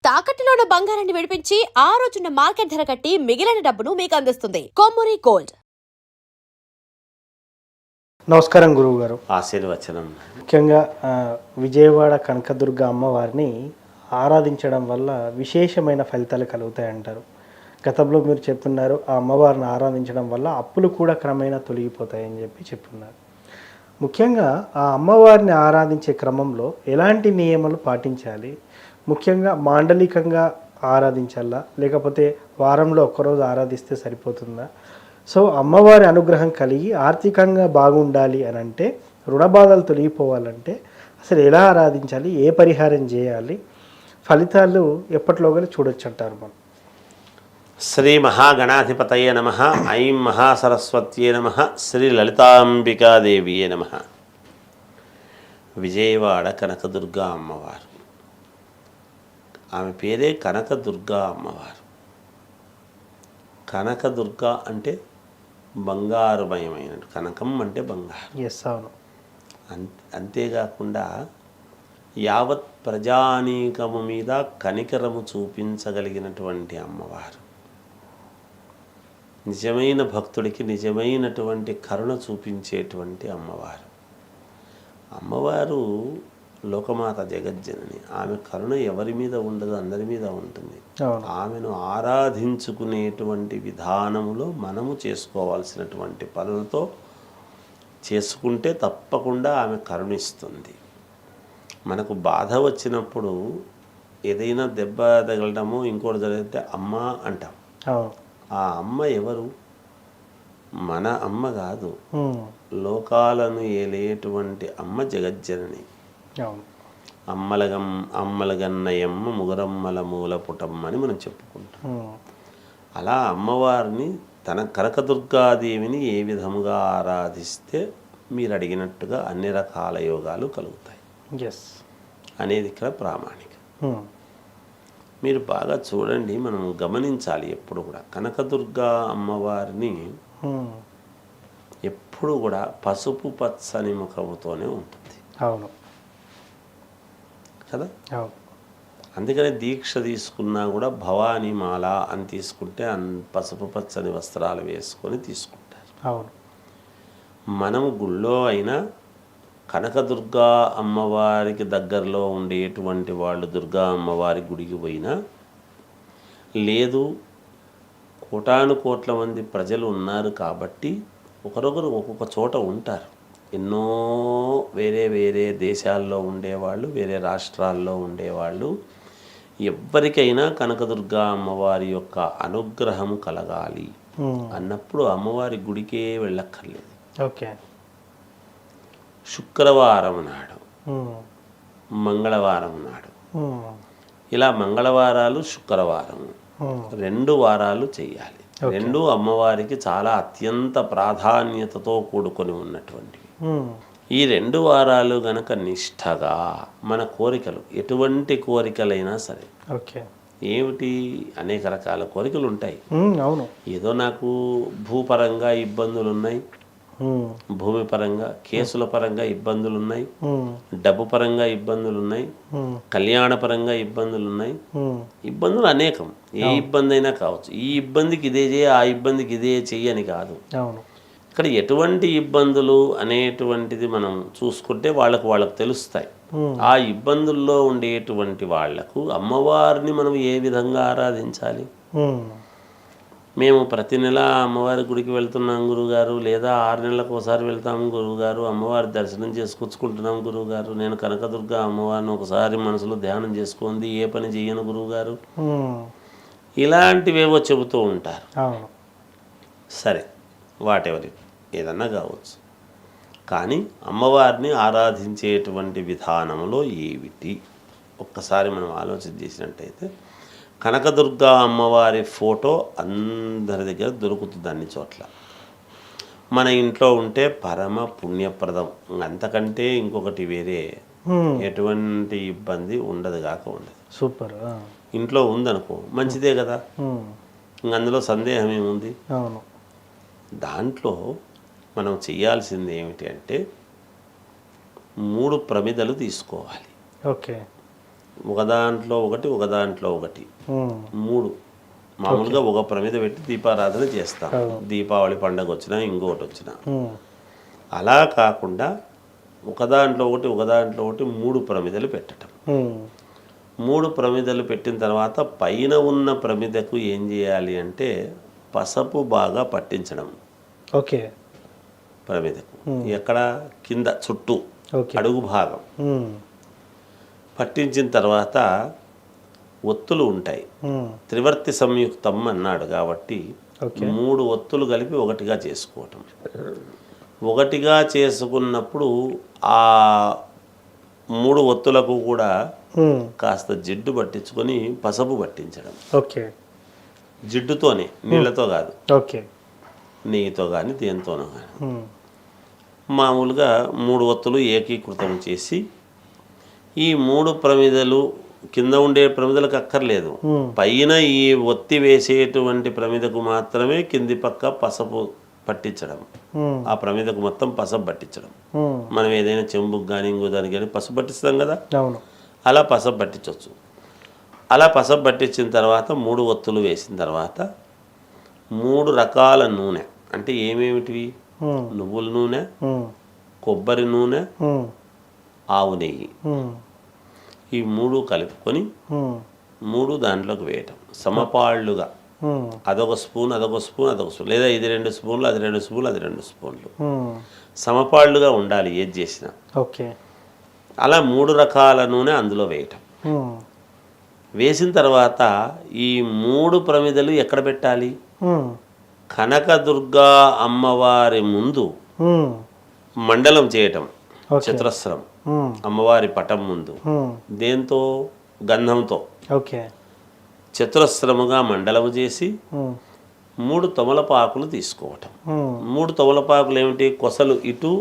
తాకట్టులో ఉన్న బంగారాన్ని విడిపించి ఆ రోజున్న మార్కెట్ ధర కట్టి మిగిలిన డబ్బును మీకు అందిస్తుంది కొమ్మూరి గోల్డ్. నమస్కారం గురువు గారు. ఆశీర్వచనం. ముఖ్యంగా విజయవాడ కనకదుర్గ అమ్మవారిని ఆరాధించడం వల్ల విశేషమైన ఫలితాలు కలుగుతాయంటారు. గతంలో మీరు చెప్పున్నారు, ఆ అమ్మవారిని ఆరాధించడం వల్ల అప్పులు కూడా క్రమేణా తొలగిపోతాయని చెప్పున్నారు. ముఖ్యంగా ఆ అమ్మవారిని ఆరాధించే క్రమంలో ఎలాంటి నియమాలు పాటించాలి? ముఖ్యంగా మాండలికంగా ఆరాధించాలా, లేకపోతే వారంలో ఒక్కరోజు ఆరాధిస్తే సరిపోతుందా? సో అమ్మవారి అనుగ్రహం కలిగి ఆర్థికంగా బాగుండాలి అని అంటే, రుణబాధలు తొలగిపోవాలంటే అసలు ఎలా ఆరాధించాలి, ఏ పరిహారం చేయాలి, ఫలితాలు ఎప్పటిలోగా చూడొచ్చు అంటారు మనం? శ్రీ మహాగణాధిపతయే నమః. ఐం మహాసరస్వత్యే నమః. శ్రీ లలితాంబికాదేవియే నమః. విజయవాడ కనకదుర్గా అమ్మవారు, ఆమె పేరే కనకదుర్గా అమ్మవారు. కనకదుర్గ అంటే బంగారుమయమైన, కనకం అంటే బంగారు. ఎస్, అవును. అంతేకాకుండా యావత్ ప్రజానీకము మీద కనికరము చూపించగలిగినటువంటి అమ్మవారు. నిజమైన భక్తుడికి నిజమైనటువంటి కరుణ చూపించేటువంటి అమ్మవారు. అమ్మవారు లోకమాత జగజ్జనని. ఆమె కరుణ ఎవరి మీద ఉండదు, అందరి మీద ఉంటుంది. ఆమెను ఆరాధించుకునేటువంటి విధానములో మనము చేసుకోవాల్సినటువంటి పనులతో చేసుకుంటే తప్పకుండా ఆమె కరుణిస్తుంది. మనకు బాధ వచ్చినప్పుడు ఏదైనా దెబ్బ తగలటము ఇంకోటి జరిగితే అమ్మ అంటాం. ఆ అమ్మ ఎవరు? మన అమ్మ కాదు, లోకాలను ఏలేటువంటి అమ్మ జగజ్జనని. అమ్మలగన్నయమ్మ ముగురమ్మల మూల పుటమ్మ అని మనం చెప్పుకుంటాం. అలా అమ్మవారిని, తన కనకదుర్గాదేవిని ఏ విధముగా ఆరాధిస్తే మీరు అడిగినట్టుగా అన్ని రకాల యోగాలు కలుగుతాయి అనేది ఇక్కడ ప్రామాణికం. మీరు బాగా చూడండి, మనం గమనించాలి. ఎప్పుడు కూడా కనకదుర్గా అమ్మవారిని ఎప్పుడు కూడా పసుపు పచ్చని ముఖముతోనే ఉంటుంది. అవును కదా. అందుకనే దీక్ష తీసుకున్నా కూడా భవానీ మాల అని తీసుకుంటే పసుపు పచ్చని వస్త్రాలు వేసుకొని తీసుకుంటారు. అవును. మనము గుళ్ళో అయినా కనకదుర్గా అమ్మవారికి దగ్గరలో ఉండేటువంటి వాళ్ళు దుర్గా అమ్మవారి గుడికి పోయినా, లేదు కోటాను కోట్ల మంది ప్రజలు ఉన్నారు కాబట్టి ఒకరొకరు ఒక్కొక్క చోట ఉంటారు. ఎన్నో వేరే వేరే దేశాల్లో ఉండేవాళ్ళు, వేరే రాష్ట్రాల్లో ఉండేవాళ్ళు. ఎవ్వరికైనా కనకదుర్గా అమ్మవారి యొక్క అనుగ్రహము కలగాలి అన్నప్పుడు అమ్మవారి గుడికే వెళ్ళక్కర్లేదు. ఓకే. శుక్రవారం నాడు, మంగళవారం నాడు, ఇలా మంగళవారాలు శుక్రవారం 2 వారాలు చెయ్యాలి. 2 అమ్మవారికి చాలా అత్యంత ప్రాధాన్యతతో కూడుకొని ఉన్నటువంటివి. ఈ 2 వారాలు గనక నిష్ఠగా మన కోరికలు, ఎటువంటి కోరికలైనా సరే, ఏమిటి, అనేక రకాల కోరికలు ఉంటాయి. అవును. ఏదో నాకు భూపరంగా ఇబ్బందులు ఉన్నాయి, భూమి పరంగా, కేసుల పరంగా ఇబ్బందులు ఉన్నాయి, డబ్బు పరంగా ఇబ్బందులు ఉన్నాయి, కళ్యాణ పరంగా ఇబ్బందులు ఉన్నాయి. ఇబ్బందులు అనేకం, ఏ ఇబ్బంది అయినా కావచ్చు. ఈ ఇబ్బందికి ఇదే చేయి, ఆ ఇబ్బందికి ఇదే చెయ్యి అని కాదు. ఇక్కడ ఎటువంటి ఇబ్బందులు అనేటువంటిది మనం చూసుకుంటే వాళ్ళకు తెలుస్తాయి. ఆ ఇబ్బందుల్లో ఉండేటువంటి వాళ్లకు అమ్మవారిని మనం ఏ విధంగా ఆరాధించాలి? మేము ప్రతి నెల అమ్మవారి గుడికి వెళ్తున్నాం గురువుగారు, లేదా 6 నెలలకు ఒకసారి వెళ్తాము గురువుగారు, అమ్మవారి దర్శనం చేసుకొచ్చుకుంటున్నాం గురువుగారు, నేను కనకదుర్గ అమ్మవారిని ఒకసారి మనసులో ధ్యానం చేసుకుంది, ఏ పని చెయ్యను గురువుగారు, ఇలాంటివేవో చెబుతూ ఉంటారు. సరే, వాటెవరి ఏదన్నా కావచ్చు. కానీ అమ్మవారిని ఆరాధించేటువంటి విధానంలో ఏమిటి ఒక్కసారి మనం ఆలోచన చేసినట్టయితే, కనకదుర్గా అమ్మవారి ఫోటో అందరి దగ్గర దొరుకుతుంది, అన్ని చోట్ల. మన ఇంట్లో ఉంటే పరమ పుణ్యప్రదం. అంతకంటే ఇంకొకటి వేరే ఎటువంటి ఇబ్బంది ఉండదు కాక ఉండదు. సూపర్. ఇంట్లో ఉందనుకో మంచిదే కదా, అందులో సందేహం ఏముంది? దాంట్లో మనం చేయాల్సింది ఏమిటి అంటే 3 ప్రమిదలు తీసుకోవాలి. ఓకే. ఒక దాంట్లో ఒకటి ఒక దాంట్లో ఒకటి ఉమ్, 3 మామూలుగా ఒక ప్రమిద పెట్టి దీపారాధన చేస్తాం. దీపావళి పండగ వచ్చినా ఇంకొకటి వచ్చినా. ఉమ్, అలా కాకుండా ఒక దాంట్లో ఒకటి ఒక దాంట్లో ఒకటి 3 ప్రమిదలు పెట్టడం. ఉమ్, 3 ప్రమిదలు పెట్టిన తర్వాత పైన ఉన్న ప్రమిదకు ఏం చేయాలి అంటే పసుపు బాగా పట్టించడం. ఓకే. ప్రమిదకు ఎక్కడ కింద చుట్టూ ఓకే. అడుగు భాగం ఉమ్, పట్టించిన తర్వాత ఒత్తులు ఉంటాయి. ఉమ్, త్రివర్తి సంయుక్తం అన్నాడు కాబట్టి ఓకే. 3 ఒత్తులు కలిపి ఒకటిగా చేసుకోవటం. ఒకటిగా చేసుకున్నప్పుడు ఆ 3 ఒత్తులకు కూడా ఉమ్, కాస్త జిడ్డు పట్టించుకొని పసుపు పట్టించడం. ఓకే. జిడ్డుతోనే, నీళ్ళతో కాదు, ఓకే. నెయ్యితో కానీ దేనితోనో కానీ. ఉమ్, మామూలుగా 3 ఒత్తులు ఏకీకృతం చేసి ఈ 3 ప్రమిదలు కింద ఉండే ప్రమిదలకు అక్కర్లేదు, పైన ఈ ఒత్తి వేసేటువంటి ప్రమిదకు మాత్రమే కింది పక్క పసుపు పట్టించడం. ఉమ్, ఆ ప్రమిదకు మొత్తం పసుపు పట్టించడం. ఉమ్, మనం ఏదైనా చెంబుకు కానీ ఇంకో దానికి కానీ పసుపు పట్టిస్తాం కదా, అవును. అలా పసుపు పట్టించవచ్చు. అలా పసుపు పట్టించిన తర్వాత 3 ఒత్తులు వేసిన తర్వాత 3 రకాల నూనె, అంటే ఏమేమిటివి, ఉమ్, నువ్వుల నూనె, ఉమ్, కొబ్బరి నూనె, ఉమ్, ఆవు నెయ్యి, ఉమ్, ఈ 3 కలుపుకొని ఉమ్, 3 దాంట్లోకి వేయటం సమపాళ్ళుగా. ఉమ్, అదొక స్పూన్ అదొక స్పూన్ అదొక స్పూన్, లేదా ఇది 2 స్పూన్లు అది 2 స్పూన్లు అది 2 స్పూన్లు, ఉమ్, సమపాళ్ళుగా ఉండాలి ఏది చేసినా. ఓకే. అలా 3 రకాల నూనె అందులో వేయటం. ఉమ్, వేసిన తర్వాత ఈ 3 ప్రమిదలు ఎక్కడ పెట్టాలి, ఉమ్, కనకదుర్గా అమ్మవారి ముందు ఉమ్, మండలం చేయటం. ఓకే. చతురస్రం ఉమ్, అమ్మవారి పటం ముందు ఉమ్, దేంతో, గంధంతో ఓకే. చతురస్రముగా మండలము చేసి ఉమ్, 3 తమలపాకులు తీసుకోవటం. ఉమ్, 3 తమలపాకులు ఏమిటి, కొసలు ఇటు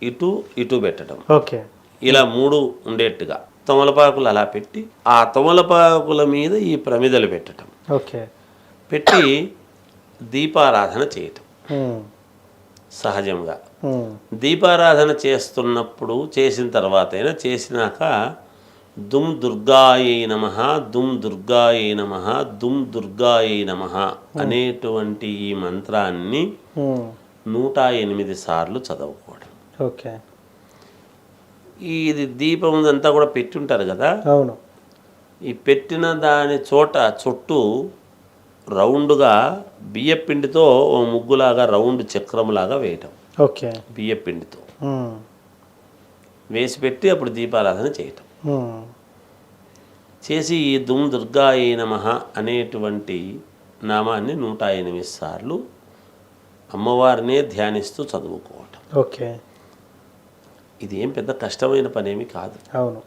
ఇటు ఇటు పెట్టడం. ఓకే. ఇలా 3 ఉండేట్టుగా తమలపాకులు అలా పెట్టి ఆ తమలపాకుల మీద ఈ ప్రమిదలు పెట్టడం. ఓకే. పెట్టి దీపారాధన చేయటం. ఉమ్, సహజంగా ఉమ్, దీపారాధన చేస్తున్నప్పుడు, చేసిన తర్వాత అయినా చేసినాక దుమ్ దుర్గాయై నమః, దుమ్ దుర్గాయై నమః, దుమ్ దుర్గాయై నమః అనేటువంటి ఈ మంత్రాన్ని ఉమ్, 108 సార్లు చదువుకోవడం. ఓకే. ఇది దీపం అంతా కూడా పెట్టి ఉంటారు కదా, అవును. ఈ పెట్టిన దాని చోట చుట్టూ రౌండ్గా బియ్యపిండితో ఓ ముగ్గులాగా రౌండ్ చక్రంలాగా వేయటం. ఓకే. బియ్యపిండితో ఉమ్, వేసి పెట్టి అప్పుడు దీపారాధన చేయటం. ఉమ్, చేసి ఈ దుమ్ దుర్గాయై నమః అనేటువంటి నామాన్ని 108 సార్లు అమ్మవారినే ధ్యానిస్తూ చదువుకోవటం. ఓకే. ఇది ఏం పెద్ద కష్టమైన పనేమి కాదు. అవును.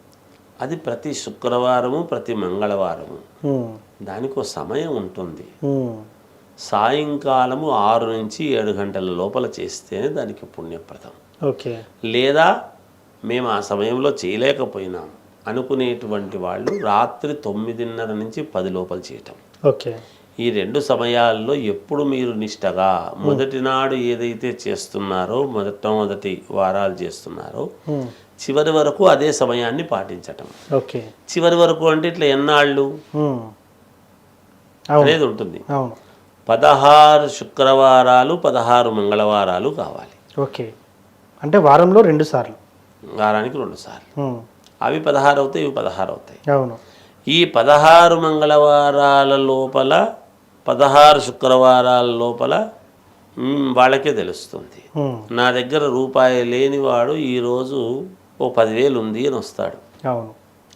అది ప్రతి శుక్రవారము ప్రతి మంగళవారము ఉమ్, దానికో సమయం ఉంటుంది. ఉమ్, సాయంకాలము 6 నుంచి 7 గంటల లోపల చేస్తేనే దానికి పుణ్యప్రదం. ఓకే. లేదా మేము ఆ సమయంలో చేయలేకపోయినాం అనుకునేటువంటి వాళ్ళు రాత్రి 9:30 నుంచి 10 లోపల చేయటం. ఓకే. ఈ 2 సమయాల్లో ఎప్పుడు మీరు నిష్టగా మొదటి నాడు ఏదైతే చేస్తున్నారో, మొదటి వారాలు చేస్తున్నారో, ఉమ్, చివరి వరకు అదే సమయాన్ని పాటించటం. ఓకే. చివరి వరకు అంటే ఇట్లా ఎన్నాళ్ళు ఉమ్, అవును. అనేది ఉంటుంది. అవును. 16 శుక్రవారాలు 16 మంగళవారాలు కావాలి. ఓకే. అంటే వారంలో 2 సార్లు, వారానికి 2 సార్లు. ఉమ్, అవి 16 అవుతాయి, ఇవి 16 అవుతాయి. అవును. ఈ 16 మంగళవారాల లోపల 16 శుక్రవారాల లోపల వాళ్ళకే తెలుస్తుంది. ఉమ్, నా దగ్గర రూపాయి లేనివాడు ఈరోజు ఓ 10,000 ఉంది అని వస్తాడు. అవును.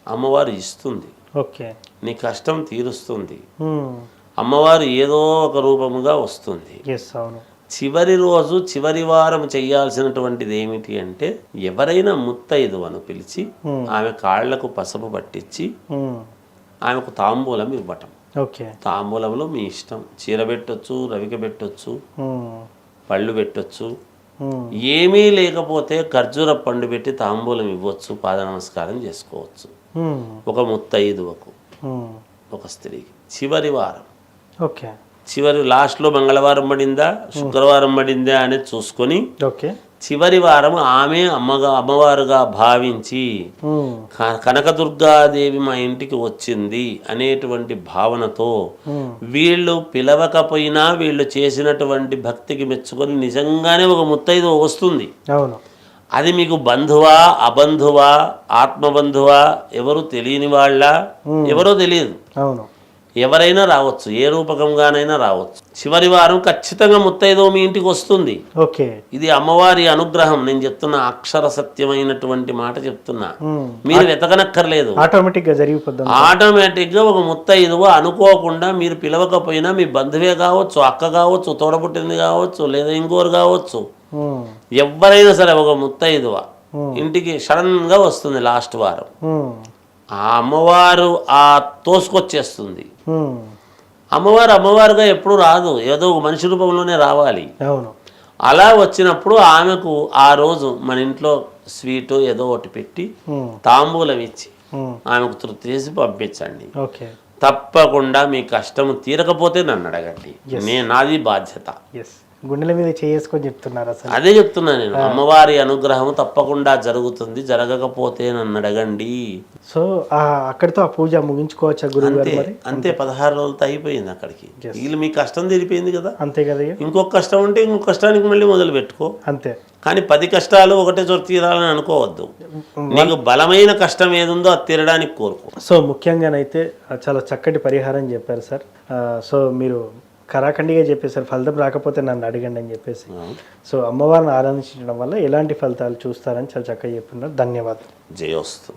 అమ్మవారు ఇస్తుంది, ఓకే. నీ కష్టం తీరుస్తుంది. ఉమ్, అమ్మవారు ఏదో ఒక రూపముగా వస్తుంది. ఎస్, అవును. చివరి రోజు చివరి వారం చేయాల్సినటువంటిది ఏమిటి అంటే, ఎవరైనా ముత్తైదువను పిలిచి ఆమె కాళ్లకు పసుపు పట్టించి ఉమ్, ఆమెకు తాంబూలం ఇవ్వటం. ఓకే. తాంబూలంలో మీ ఇష్టం, చీర పెట్టొచ్చు, రవిక పెట్టొచ్చు, ఉమ్, పళ్ళు పెట్టొచ్చు. ఉమ్, ఏమీ లేకపోతే ఖర్జూర పండు పెట్టి తాంబూలం ఇవ్వచ్చు, పాద నమస్కారం చేసుకోవచ్చు. ఉమ్, ఒక ముత్తైదువకు, ఉమ్, ఒక స్త్రీకి చివరి వారం, ఓకే. చివరి లాస్ట్లో మంగళవారం పడిందా శుక్రవారం పడిందా అనేది చూసుకొని ఓకే. చివరి వారం ఆమె అమ్మవారుగా భావించి కనకదుర్గాదేవి మా ఇంటికి వచ్చింది అనేటువంటి భావనతో వీళ్ళు పిలవకపోయినా వీళ్ళు చేసినటువంటి భక్తికి మెచ్చుకొని నిజంగానే ఒక ముత్తైదు వస్తుంది. అవును. అది మీకు బంధువా అబంధువా ఆత్మబంధువా ఎవరు తెలియని వాళ్ళ ఎవరో తెలియదు. అవును. ఎవరైనా రావచ్చు, ఏ రూపకంగానైనా రావచ్చు. చివరి వారం ఖచ్చితంగా ముత్తైదో మీ ఇంటికి వస్తుంది. ఓకే. ఇది అమ్మవారి అనుగ్రహం. నేను చెప్తున్నా, అక్షర సత్యమైనటువంటి మాట చెప్తున్నా. మీరు వెతకనక్కర్లేదు, ఆటోమేటిక్గా జరిగిపోద్ది. ఆటోమేటిక్గా ఒక ముత్తైదువ అనుకోకుండా మీరు పిలవకపోయినా మీ బంధువే కావచ్చు, అక్క కావచ్చు, తోడబుట్టింది కావచ్చు, లేదా ఇంకోరు కావచ్చు, ఎవరైనా సరే ఒక ముత్తైదువ ఇంటికి సడన్ గా వస్తుంది. లాస్ట్ వారం ఆ అమ్మవారు ఆ తోసుకొచ్చేస్తుంది. అమ్మవారుగా ఎప్పుడు రాదు, ఏదో ఒక మనిషి రూపంలోనే రావాలి. అలా వచ్చినప్పుడు ఆమెకు ఆ రోజు మన ఇంట్లో స్వీటు ఏదో ఒకటి పెట్టి తాంబూలం ఇచ్చి ఆమెకు తృప్తి చేసి పంపించండి. తప్పకుండా మీ కష్టం తీరకపోతే నన్ను అడగండి, నాది బాధ్యత. గుండెల మీద చేసుకొని చెప్తున్నారు. అసలు అదే చెప్తున్నా నేను, అమ్మవారి అనుగ్రహం తప్పకుండా జరుగుతుంది, జరగకపోతే నన్ను అడగండి. సో అక్కడితో ఆ పూజ ముగించుకోవచ్చా గురువు గారు? అంతే, 16 రోజులతో అయిపోయింది. అక్కడికి వీళ్ళు మీ కష్టం తీరిపోయింది కదా. అంతే కదా. ఇంకొక కష్టం ఉంటే ఇంకొక కష్టానికి మళ్ళీ మొదలు పెట్టుకో. అంతే. కానీ 10 కష్టాలు ఒకటే చోట తీరాలని అనుకోవద్దు. నీకు బలమైన కష్టం ఏది ఉందో అది తీరడానికి కోరుకో. సో ముఖ్యంగానైతే చాలా చక్కటి పరిహారం చెప్పారు సార్. సో మీరు కరాఖండిగా చెప్పేసారు, ఫలితం రాకపోతే నన్ను అడగండి అని చెప్పేసి. సో అమ్మవారిని ఆరాధించడం వల్ల ఎలాంటి ఫలితాలు చూస్తారని చాలా చక్కగా చెప్తున్నారు. ధన్యవాదాలు. జయోస్తు.